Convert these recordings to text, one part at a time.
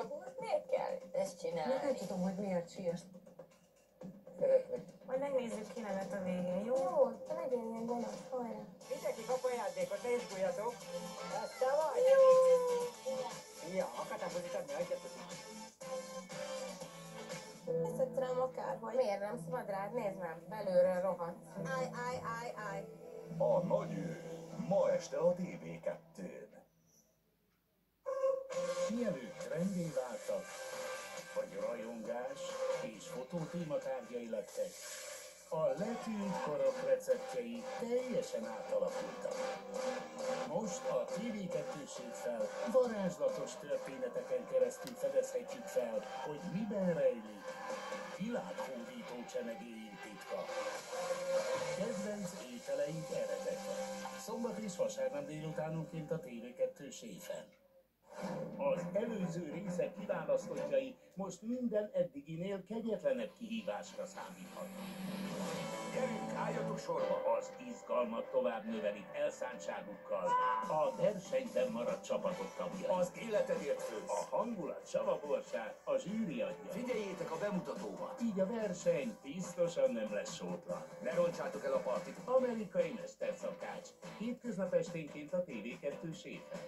akarok. Miért kell ezt csinálni? Nem tudom, hogy miért sírsz. Szeretlek. Majd megnézzük, ki nevet a végén, jó? Jó, te legyen ilyen gonosz, hajrá. Mindenki kap ajándékot, ne izguljatok. Ezt a vagy? Ja, akartam mutatni, hagyjatok már. Ezt rám akárhogy. Miért nem szabad rád? Nézd már, belülről rohadt. Áj. A nagy ő ma este a TV2-n. Mielőtt rendé váltak, vagy rajongás és fotótématárgyai lettek, a letűnt korok receptjei teljesen átalakultak. Most a TV2-séggel varázslatos történeteken keresztül fedezhetjük fel, hogy miben rejlik világhódító csemegéink titka. Kedvenc ételeink eredete. Szombat és vasárnap délutánonként a TV2 séfen. Az előző részek kiválasztottjai most minden eddiginél kegyetlenebb kihívásra számíthatnak. Gyerünk, álljatok sorba! Az izgalmat tovább növelik elszántságukkal a versenyben maradt csapatok tagjai. Az életedért főz. A hangulat savaborsát a zsűri adja. Figyeljétek a bemutatóba! Így a verseny biztosan nem lesz sótlan. Ne roncsátok el a partit! Amerikai mesterszakács. Hétköznap esténként a TV2 séfen.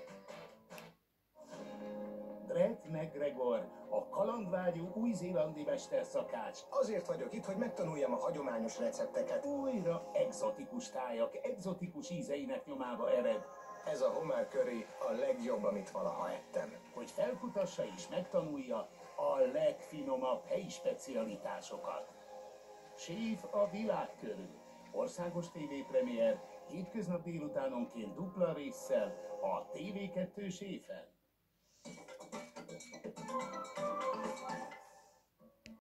Brett McGregor, a kalandvágyó új-zélandi mesterszakács. Azért vagyok itt, hogy megtanuljam a hagyományos recepteket. Újra egzotikus tájak, egzotikus ízeinek nyomába ered, Ez a homár curry a legjobb, amit valaha ettem. hogy felkutassa és megtanulja a legfinomabb helyi specialitásokat. Séf a világ körül. Országos tévépremiér, hétköznap délutánonként dupla résszel a TV2 séfen.